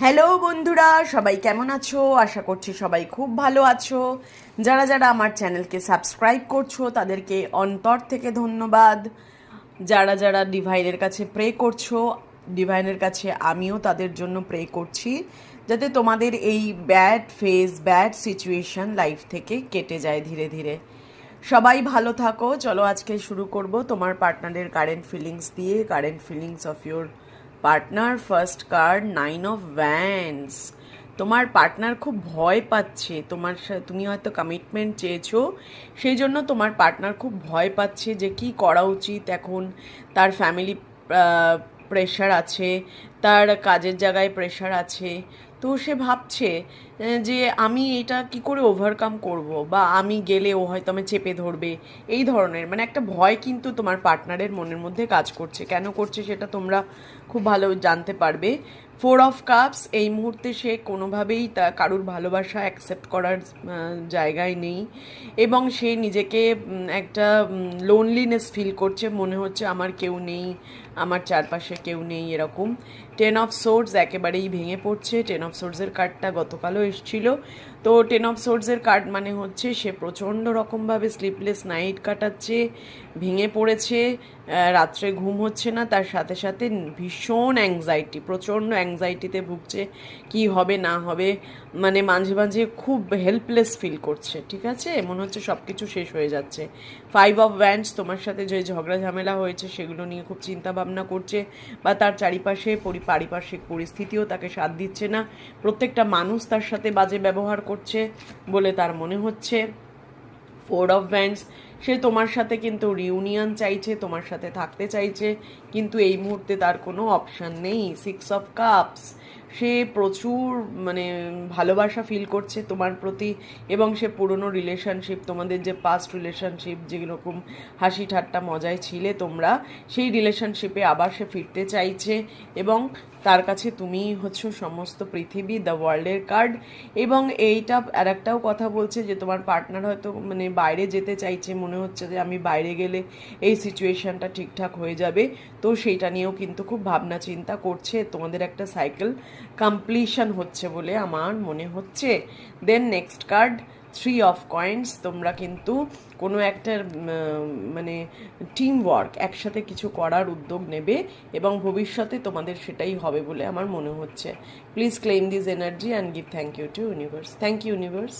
Hello বন্ধুরা, সবাই কেমন আছো? আশা করছি সবাই খুব ভালো আছো। যারা যারা আমার চ্যানেলকে সাবস্ক্রাইব করছো তাদেরকে অন্তর থেকে ধন্যবাদ। যারা যারা ডিভাইনের কাছে প্রে করছো, ডিভাইনের কাছে আমিও তাদের জন্য প্রে করছি, যাতে তোমাদের এই bad phase, bad situation life থেকে কেটে যায় ধীরে ধীরে। সবাই ভালো থাকো। চলো আজকে শুরু করব তোমার পার্টনারের কারেন্ট ফিলিংস দিয়ে। Current feelings of your partner. First card, 9 of Vance. তোমার পার্টনার খুব ভয় পাচ্ছে তোমার সাথে। তুমি হয়তো কমিটমেন্ট চেয়েছো, সেই জন্য তোমার পার্টনার খুব ভয় পাচ্ছে যে কি করা উচিত এখন। তার ফ্যামিলি প্রেশার আছে, তার কাজের জায়গায় প্রেশার আছে। তো সে ভাবছে যে আমি এটা কি করে ওভারকাম করব, বা আমি গেলে ও হয়তো আমি চেপে ধরবে। এই ধরনের মানে একটা ভয় কিন্তু তোমার পার্টনারের মনের মধ্যে কাজ করছে। কেন করছে সেটা তোমরা খুব ভালো জানতে পারবে। 4 অফ কাপস, এই মুহূর্তে সে কোনোভাবেই কারুর ভালোবাসা অ্যাকসেপ্ট করার জায়গায় নেই, এবং সে নিজেকে একটা লোনলিনেস ফিল করছে। মনে হচ্ছে আমার কেউ নেই, আমার চারপাশে কেউ নেই, এরকম। 10 অফ সোর্ডস একেবারেই ভেঙে পড়ছে। 10 অফ সোর্ডসের কার্ডটা গতকালও এসেছিল। তো 10 অফ সোর্ডসের কার্ড মানে হচ্ছে সে প্রচণ্ড রকমভাবে স্লিপলেস নাইট কাটাচ্ছে, ভেঙে পড়েছে, রাত্রে ঘুম হচ্ছে না, তার সাথে সাথে ভীষণ অ্যাংজাইটি, প্রচণ্ড অ্যাংজাইটিতে ভুগছে কি হবে না হবে। মানে মাঝে মাঝে খুব হেল্পলেস ফিল করছে, ঠিক আছে? মনে হচ্ছে সব কিছু শেষ হয়ে যাচ্ছে। 5 অফ ভ্যান্স, তোমার সাথে যে ঝগড়া ঝামেলা হয়েছে সেগুলো নিয়ে খুব চিন্তা ভাবনা করছে, বা তার চারিপাশে পারিপার্শ্বিক পরিস্থিতিও তাকে সাথ দিচ্ছে না। প্রত্যেকটা মানুষ তার সাথে বাজে ব্যবহার করছে বলে তার মনে হচ্ছে। 4 অফ ভ্যান্স, সে তোমার সাথে কিন্তু রিউনিয়ন চাইছে, তোমার সাথে থাকতে চাইছে, কিন্তু এই মুহূর্তে তার কোনো অপশান নেই। 6 অফ কাপস, সে প্রচুর মানে ভালোবাসা ফিল করছে তোমার প্রতি, এবং সে পুরনো রিলেশনশিপ, তোমাদের যে পাস্ট রিলেশনশিপ, যেরকম হাসি ঠাট্টা মজায় ছিলে তোমরা, সেই রিলেশনশিপে আবার সে ফিরতে চাইছে। এবং তার কাছে তুমি হচ্ছে সমস্ত পৃথিবী, দ্য ওয়ার্ল্ডের কার্ড। এবং এইটা আর একটাও কথা বলছে যে তোমার পার্টনার হয়তো মানে বাইরে যেতে চাইছে, মনে হচ্ছে যে আমি বাইরে গেলে এই সিচুয়েশনটা ঠিকঠাক হয়ে যাবে। তো সেইটা নিয়েও কিন্তু খুব ভাবনা চিন্তা করছে। তোমাদের একটা সাইকেল কমপ্লিশন হচ্ছে বলে আমার মনে হচ্ছে। Then next card, 3 of coins. তোমরা কিন্তু কোনো একটা মানে টিম ওয়ার্ক, একসাথে কিছু করার উদ্যোগ নেবে, এবং ভবিষ্যতে তোমাদের সেটাই হবে বলে আমার মনে হচ্ছে। Please claim this energy and give thank you to universe. Thank you universe.